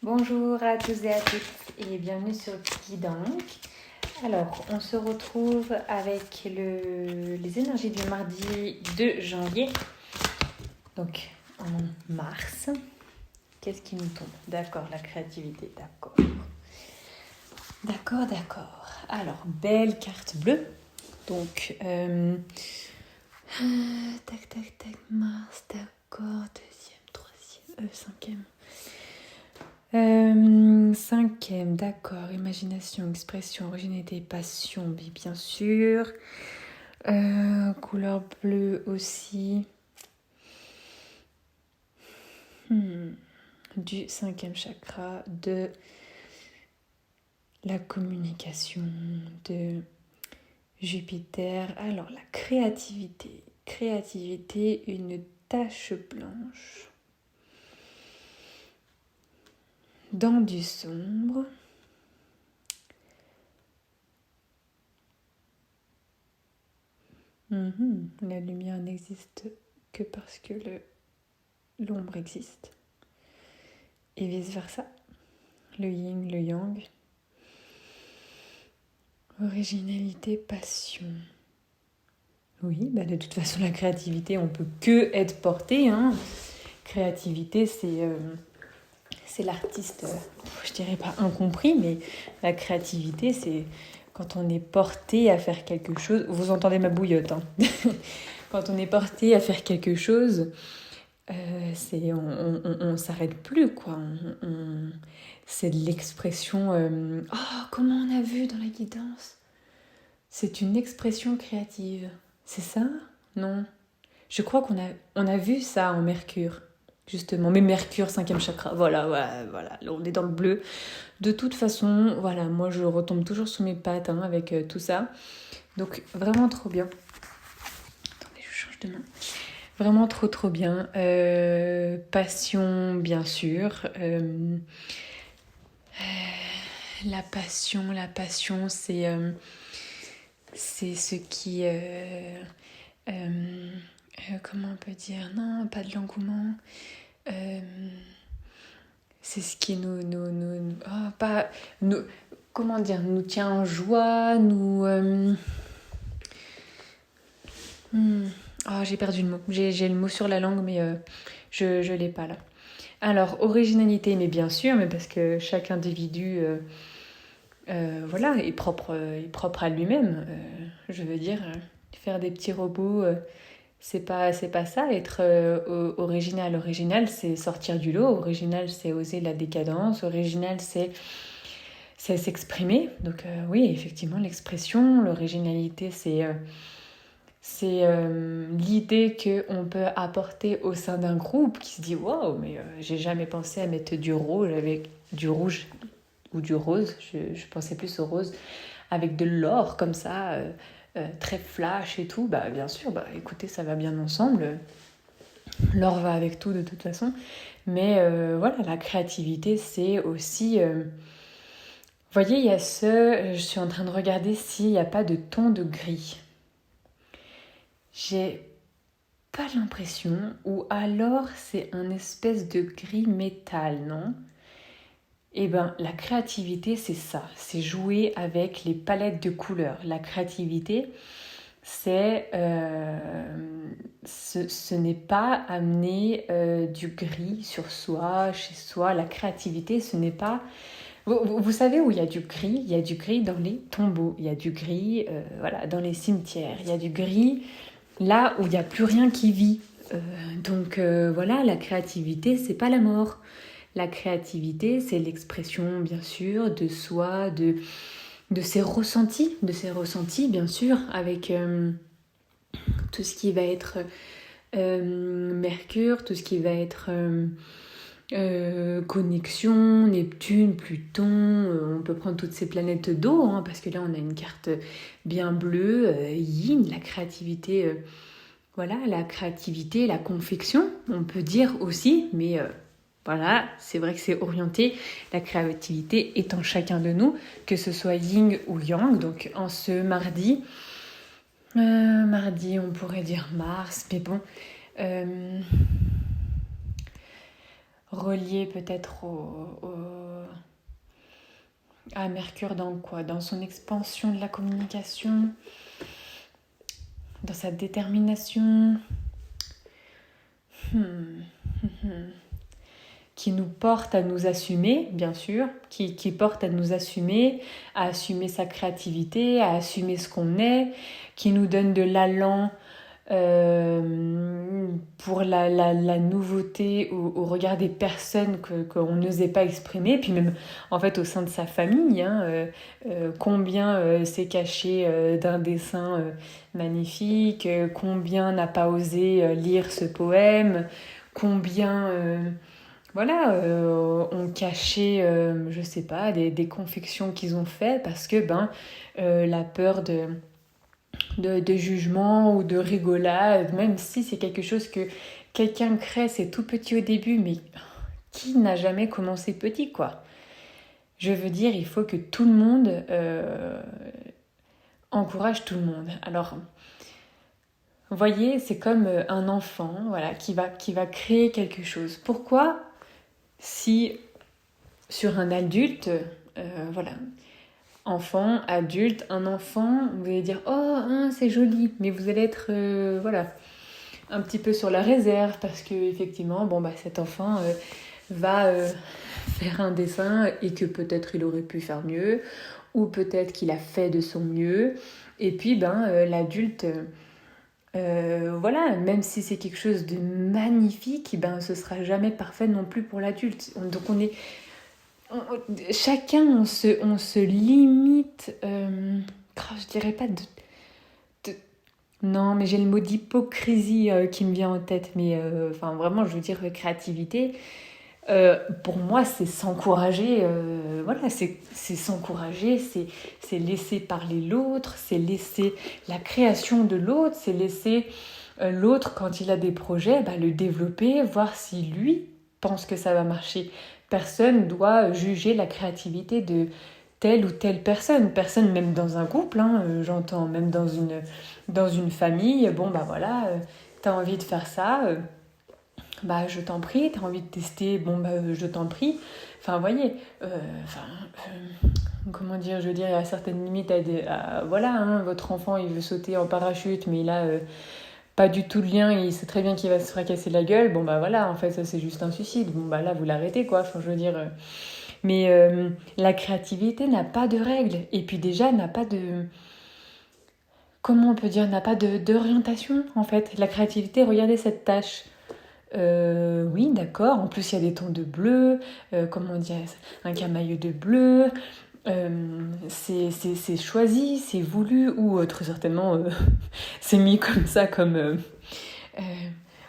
Bonjour à tous et à toutes et bienvenue sur Guidank. Alors, on se retrouve avec les énergies du mardi 2 janvier, donc en mars. Qu'est-ce qui nous tombe? D'accord, la créativité, d'accord. D'accord. Alors, belle carte bleue. Donc, tac, Mars, d'accord, deuxième, troisième, cinquième. Cinquième, d'accord, imagination, expression, originalité, passion, bien sûr. Couleur bleue aussi. Du cinquième chakra, de la communication, de Jupiter. Alors, la créativité. Créativité, une tache blanche. Dans du sombre. La lumière n'existe que parce que l'ombre existe. Et vice-versa. Le yin, le yang. Originalité, passion. Oui, de toute façon, la créativité, on peut que être porté. Créativité, c'est l'artiste, je dirais pas incompris, mais la créativité, c'est quand on est porté à faire quelque chose. Vous entendez ma bouillotte, Quand on est porté à faire quelque chose, on s'arrête plus, quoi. C'est de l'expression. Comment on a vu dans la guidance? C'est une expression créative. C'est ça? Non. Je crois qu'on a vu ça en Mercure, justement. Mais Mercure, 5e chakra. Voilà. Là, on est dans le bleu. De toute façon, voilà, moi je retombe toujours sur mes pattes avec tout ça. Donc vraiment trop bien. Attendez, je change de main. Vraiment trop bien. Passion, bien sûr. La passion, c'est ce qui... comment on peut dire? Non, pas de l'engouement. C'est ce qui nous tient en joie, j'ai perdu le mot. J'ai le mot sur la langue, mais je l'ai pas là. Alors, originalité, mais bien sûr, mais parce que chaque individu est propre à lui-même. Je veux dire, faire des petits robots, c'est pas ça. Être original. Original, c'est sortir du lot. Original, c'est oser la décadence. Original, c'est s'exprimer. Donc oui, effectivement, l'expression, l'originalité, c'est l'idée qu'on peut apporter au sein d'un groupe qui se dit « Waouh, mais j'ai jamais pensé à mettre du rouge avec du rouge ou du rose. Je pensais plus au rose avec de l'or comme ça, très flash et tout. » Bah bien sûr, écoutez, ça va bien ensemble. L'or va avec tout de toute façon. Mais voilà, la créativité, c'est aussi... Vous voyez, il y a je suis en train de regarder s'il n'y a pas de ton de gris. J'ai pas l'impression, ou alors c'est un espèce de gris métal, non? Eh bien, la créativité, c'est ça, c'est jouer avec les palettes de couleurs. La créativité, ce n'est pas amener du gris sur soi, chez soi. La créativité, ce n'est pas... Vous savez où il y a du gris? Il y a du gris dans les tombeaux, il y a du gris dans les cimetières, il y a du gris là où il n'y a plus rien qui vit. La créativité, c'est pas la mort. La créativité, c'est l'expression, bien sûr, de soi, de ses ressentis, bien sûr, avec tout ce qui va être Mercure, tout ce qui va être connexion, Neptune, Pluton, on peut prendre toutes ces planètes d'eau, parce que là on a une carte bien bleue, yin, la créativité, la créativité, la confection, on peut dire aussi, mais c'est vrai que c'est orienté, la créativité est en chacun de nous, que ce soit yin ou yang. Donc en ce mardi, on pourrait dire Mars, mais bon... relié peut-être Ah, Mercure dans quoi? Dans son expansion de la communication, dans sa détermination, qui nous porte à nous assumer, bien sûr, qui porte à nous assumer, à assumer sa créativité, à assumer ce qu'on est, qui nous donne de l'allant pour la nouveauté au regard des personnes qu'on n'osait pas exprimer, puis même en fait au sein de sa famille, combien s'est caché d'un dessin magnifique, combien n'a pas osé lire ce poème, combien ont caché, je sais pas, des confections qu'ils ont faites parce que la peur de jugement ou de rigolade, même si c'est quelque chose que quelqu'un crée, c'est tout petit au début, mais qui n'a jamais commencé petit, quoi? Je veux dire, il faut que tout le monde encourage tout le monde. Alors, vous voyez, c'est comme un enfant, voilà, qui va créer quelque chose. Pourquoi, si sur un adulte, voilà, enfant, adulte, un enfant, vous allez dire oh hein, c'est joli, mais vous allez être voilà un petit peu sur la réserve parce que effectivement cet enfant va faire un dessin et que peut-être il aurait pu faire mieux ou peut-être qu'il a fait de son mieux et puis l'adulte voilà, même si c'est quelque chose de magnifique, ce sera jamais parfait non plus pour l'adulte. Donc chacun on se limite je dirais pas de- non mais j'ai le mot d'hypocrisie qui me vient en tête mais vraiment je veux dire créativité pour moi c'est s'encourager voilà c'est s'encourager c'est laisser parler l'autre c'est laisser la création de l'autre c'est laisser l'autre quand il a des projets le développer voir si lui pense que ça va marcher. Personne doit juger la créativité de telle ou telle personne. Personne, même dans un couple, j'entends, même dans une famille. Voilà, t'as envie de faire ça, je t'en prie. T'as envie de tester, je t'en prie. Enfin, vous voyez, comment dire, je veux dire, il y a certaines limites voilà, votre enfant, il veut sauter en parachute, mais il a pas du tout de lien, il sait très bien qu'il va se fracasser la gueule, voilà, en fait, ça c'est juste un suicide. Là, vous l'arrêtez, quoi. Enfin, je veux dire. Mais la créativité n'a pas de règles. Et puis déjà, n'a pas de. Comment on peut dire? N'a pas d'orientation, en fait. La créativité, regardez cette tâche. Oui, d'accord. En plus, il y a des tons de bleu. Comment dire? Un camailleux de bleu. C'est choisi, c'est voulu, ou très certainement, c'est mis comme ça, comme. Euh,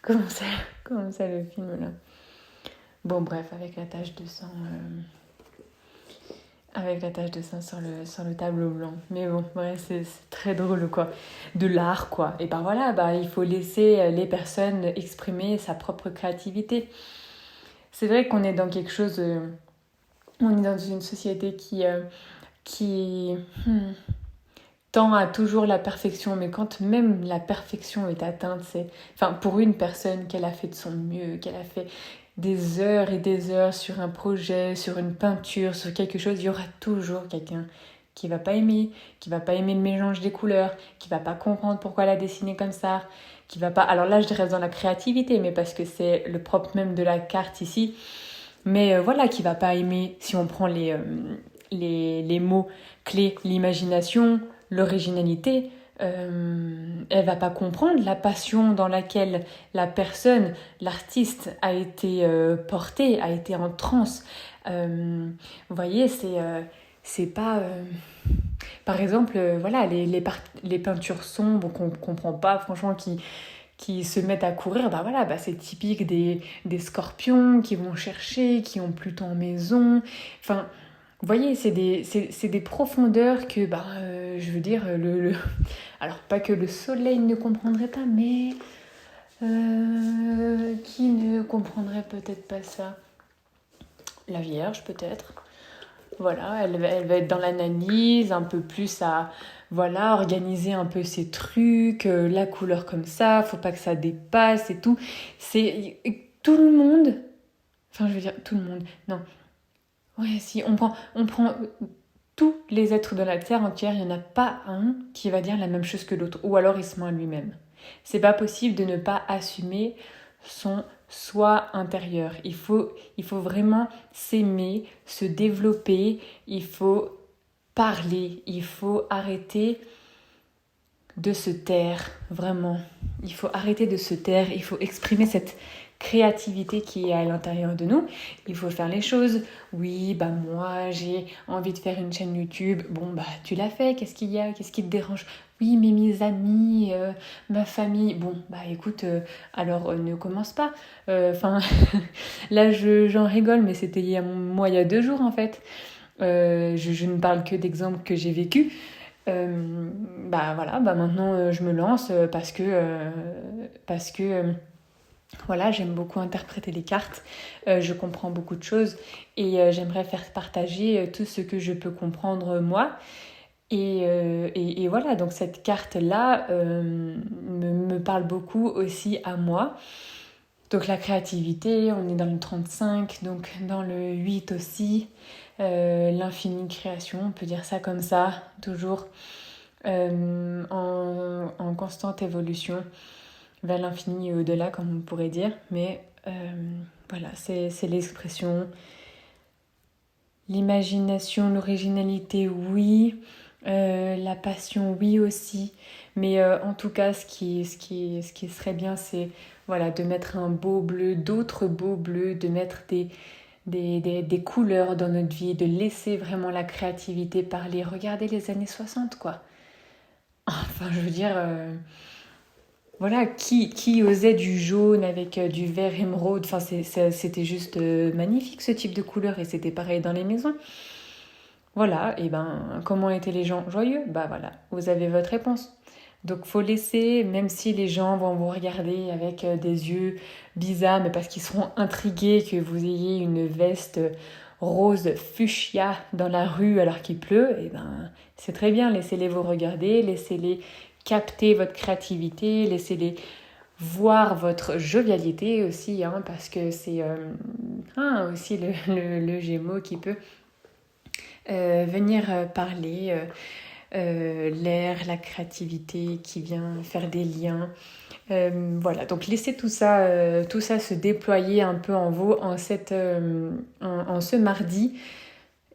comment ça, comment ça le film là? Bon, bref, avec la tache de sang. Avec la tache de sang sur le tableau blanc. Mais bon, ouais, c'est très drôle, quoi. De l'art, quoi. Et voilà, il faut laisser les personnes exprimer sa propre créativité. C'est vrai qu'on est dans quelque chose... on est dans une société qui tend à toujours la perfection. Mais quand même la perfection est atteinte, c'est... Enfin, pour une personne qu'elle a fait de son mieux, qu'elle a fait des heures et des heures sur un projet, sur une peinture, sur quelque chose, il y aura toujours quelqu'un qui va pas aimer le mélange des couleurs, qui va pas comprendre pourquoi elle a dessiné comme ça, qui va pas... Alors là, je reste dans la créativité, mais parce que c'est le propre même de la carte ici. Mais voilà, qui va pas aimer, si on prend les mots clés, l'imagination, l'originalité, elle va pas comprendre la passion dans laquelle la personne, l'artiste a été portée, a été en transe. Vous voyez, c'est pas... Par exemple, voilà, les peintures sombres qu'on comprend pas, franchement, qui se mettent à courir, c'est typique des scorpions qui vont chercher, qui ont Pluton en maison. Enfin, vous voyez, c'est des profondeurs que, je veux dire, alors pas que le soleil ne comprendrait pas, mais qui ne comprendrait peut-être pas ça? La Vierge, peut-être. Voilà, elle va être dans l'analyse, un peu plus à voilà, organiser un peu ses trucs, la couleur comme ça, faut pas que ça dépasse et tout. C'est tout le monde, enfin je veux dire tout le monde, non. Ouais, si on prend tous les êtres de la Terre entière, il n'y en a pas un qui va dire la même chose que l'autre, ou alors il se ment à lui-même. C'est pas possible de ne pas assumer son soi intérieur. Il faut vraiment s'aimer, se développer, il faut parler, il faut arrêter de se taire, vraiment. Il faut arrêter de se taire, il faut exprimer cette créativité qui est à l'intérieur de nous. Il faut faire les choses. Oui, moi j'ai envie de faire une chaîne YouTube. Bon, tu l'as fait, qu'est-ce qu'il y a? Qu'est-ce qui te dérange? Oui, mais mes amis, ma famille. Bon, écoute, alors ne commence pas. Enfin, là j'en rigole, mais c'était il y a 2 jours en fait. Je ne parle que d'exemples que j'ai vécus. Voilà, maintenant je me lance parce que voilà, j'aime beaucoup interpréter les cartes, je comprends beaucoup de choses et j'aimerais faire partager tout ce que je peux comprendre moi. Et voilà, donc cette carte-là me parle beaucoup aussi à moi. Donc la créativité, on est dans le 35, donc dans le 8 aussi, l'infinie création, on peut dire ça comme ça, toujours en constante évolution vers l'infini et au-delà, comme on pourrait dire. Mais voilà, c'est l'expression. L'imagination, l'originalité, oui. La passion, oui aussi. Mais en tout cas, ce qui serait bien, c'est voilà, de mettre un beau bleu, d'autres beaux bleus, de mettre des couleurs dans notre vie, de laisser vraiment la créativité parler. Regardez les années 60, quoi. Enfin, je veux dire, voilà, qui osait du jaune avec du vert émeraude? Enfin, c'était juste magnifique ce type de couleur et c'était pareil dans les maisons. Voilà, et comment étaient les gens? Joyeux? Voilà, vous avez votre réponse. Donc faut laisser, même si les gens vont vous regarder avec des yeux bizarres, mais parce qu'ils seront intrigués que vous ayez une veste rose fuchsia dans la rue alors qu'il pleut, c'est très bien, laissez-les vous regarder, laissez-les capter votre créativité, laissez-les voir votre jovialité aussi, parce que c'est aussi le Gémeaux qui peut venir parler, l'air, la créativité qui vient faire des liens. Voilà, donc laissez tout ça se déployer un peu en vous en ce mardi.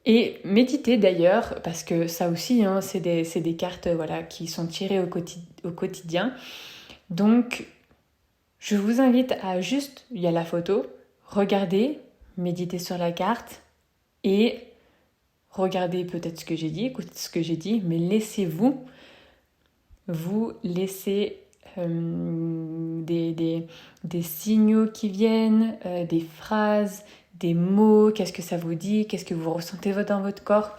Et méditez d'ailleurs, parce que ça aussi, c'est des cartes qui sont tirées au quotidien. Donc, je vous invite à juste, il y a la photo, regarder, méditer sur la carte et regardez peut-être ce que j'ai dit, écoutez ce que j'ai dit, mais laissez-vous laisser des signaux qui viennent, des phrases, des mots, qu'est-ce que ça vous dit, qu'est-ce que vous ressentez dans votre corps.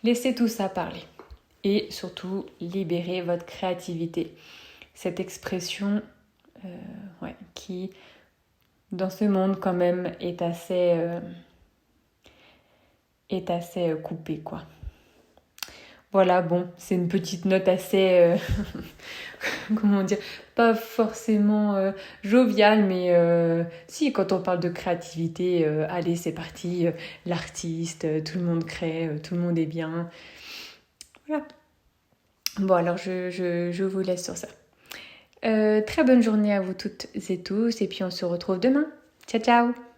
Laissez tout ça parler. Et surtout, libérez votre créativité. Cette expression qui, dans ce monde quand même, est assez coupée, quoi. Voilà, bon, c'est une petite note assez, comment dire, pas forcément joviale, mais si, quand on parle de créativité, allez, c'est parti, l'artiste, tout le monde crée, tout le monde est bien. Voilà. Bon, alors je vous laisse sur ça. Très bonne journée à vous toutes et tous, et puis on se retrouve demain. Ciao, ciao!